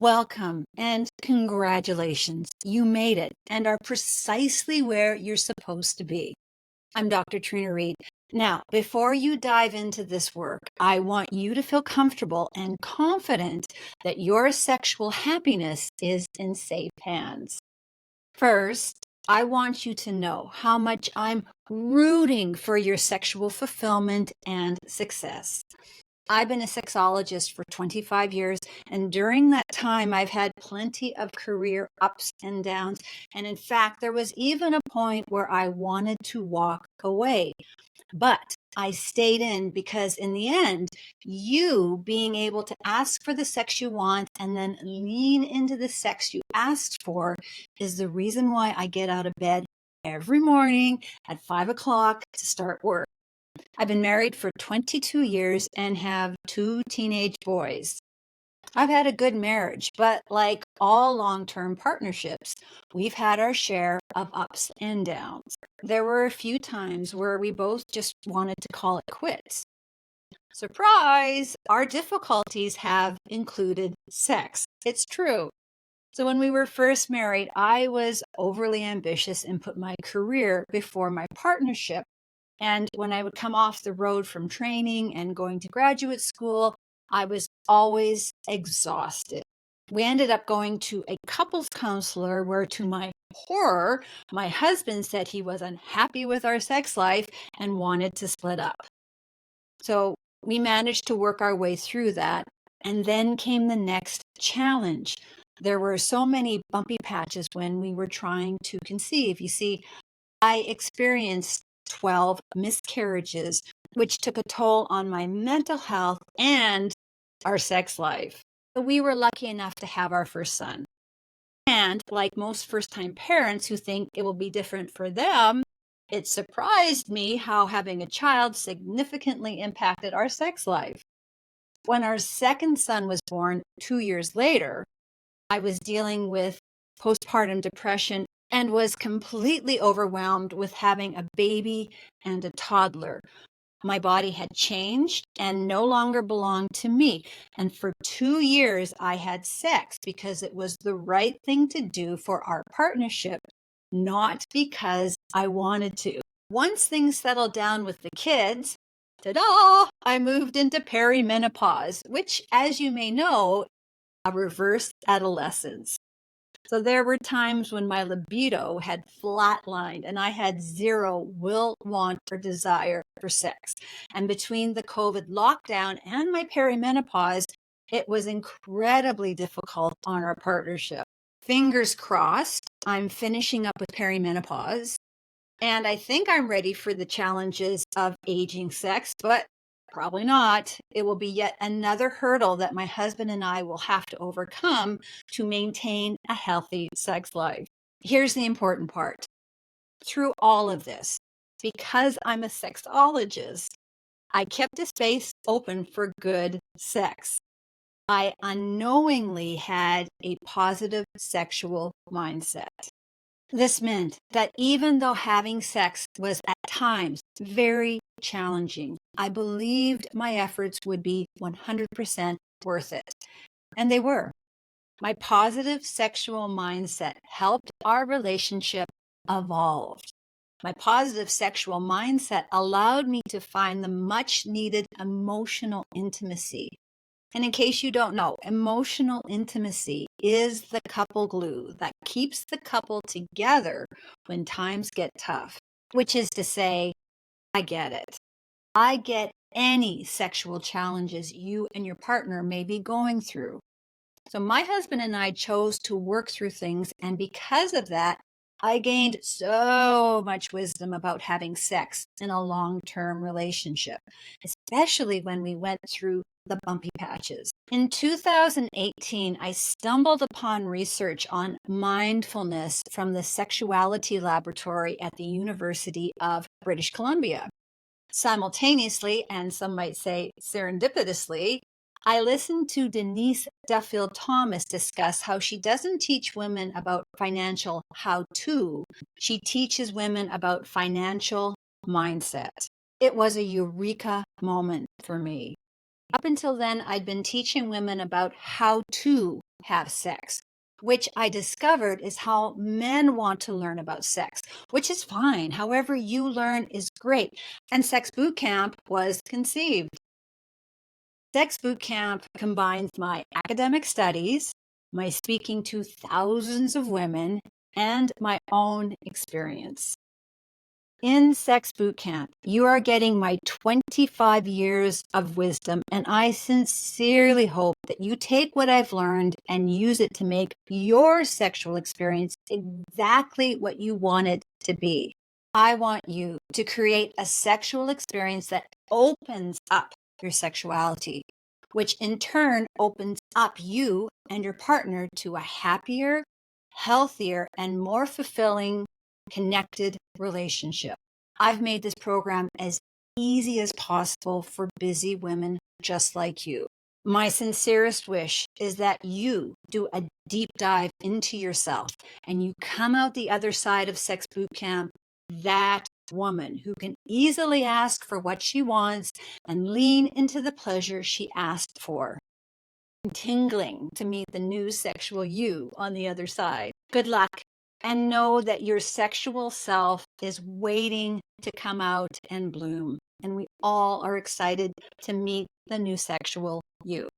Welcome and congratulations. You made it and are precisely where you're supposed to be. I'm Dr. Trina Reed. Now, before you dive into this work, I want you to feel comfortable and confident that your sexual happiness is in safe hands. First, I want you to know how much I'm rooting for your sexual fulfillment and success. I've been a sexologist for 25 years, and during that time, I've had plenty of career ups and downs. And in fact, there was even a point where I wanted to walk away. But I stayed in because, in the end, you being able to ask for the sex you want and then lean into the sex you asked for is the reason why I get out of bed every morning at 5 o'clock to start work. I've been married for 22 years and have two teenage boys. I've had a good marriage, but like all long-term partnerships, we've had our share of ups and downs. There were a few times where we both just wanted to call it quits. Surprise! Our difficulties have included sex. It's true. So when we were first married, I was overly ambitious and put my career before my partnership. And when I would come off the road from training and going to graduate school, I was always exhausted. We ended up going to a couples counselor where, to my horror, my husband said he was unhappy with our sex life and wanted to split up. So we managed to work our way through that. And then came the next challenge. There were so many bumpy patches when we were trying to conceive. You see, I experienced 12 miscarriages, which took a toll on my mental health and our sex life. We were lucky enough to have our first son. And like most first-time parents who think it will be different for them, it surprised me how having a child significantly impacted our sex life. When our second son was born 2 years later, I was dealing with postpartum depression and was completely overwhelmed with having a baby and a toddler. My body had changed and no longer belonged to me. And for 2 years, I had sex because it was the right thing to do for our partnership, not because I wanted to. Once things settled down with the kids, ta-da, I moved into perimenopause, which, as you may know, a reverse adolescence. So there were times when my libido had flatlined and I had zero will, want, or desire for sex. And between the COVID lockdown and my perimenopause, it was incredibly difficult on our partnership. Fingers crossed, I'm finishing up with perimenopause. And I think I'm ready for the challenges of aging sex, but probably not. It will be yet another hurdle that my husband and I will have to overcome to maintain a healthy sex life. Here's the important part. Through all of this, because I'm a sexologist, I kept a space open for good sex. I unknowingly had a positive sexual mindset. This meant that even though having sex was at times very challenging, I believed my efforts would be 100% worth it. And they were. My positive sexual mindset helped our relationship evolve. My positive sexual mindset allowed me to find the much needed emotional intimacy. And in case you don't know, emotional intimacy is the couple glue that keeps the couple together when times get tough, which is to say, I get it. I get any sexual challenges you and your partner may be going through. So my husband and I chose to work through things, and because of that, I gained so much wisdom about having sex in a long-term relationship, especially when we went through the bumpy patches. In 2018, I stumbled upon research on mindfulness from the Sexuality Laboratory at the University of British Columbia. Simultaneously, and some might say serendipitously, I listened to Denise Duffield Thomas discuss how she doesn't teach women about financial how-to. She teaches women about financial mindset. It was a eureka moment for me. Up until then, I'd been teaching women about how to have sex, which I discovered is how men want to learn about sex, which is fine. However you learn is great. And Sex Boot Camp was conceived. Sex Boot Camp combines my academic studies, my speaking to thousands of women, and my own experience. In Sex Boot Camp, you are getting my 25 years of wisdom, and I sincerely hope that you take what I've learned and use it to make your sexual experience exactly what you want it to be. I want you to create a sexual experience that opens up your sexuality, which in turn opens up you and your partner to a happier, healthier, and more fulfilling connected relationship. I've made this program as easy as possible for busy women just like you. My sincerest wish is that you do a deep dive into yourself and you come out the other side of Sex Boot Camp that woman who can easily ask for what she wants and lean into the pleasure she asked for. Tingling to meet the new sexual you on the other side. Good luck, and know that your sexual self is waiting to come out and bloom. And we all are excited to meet the new sexual you.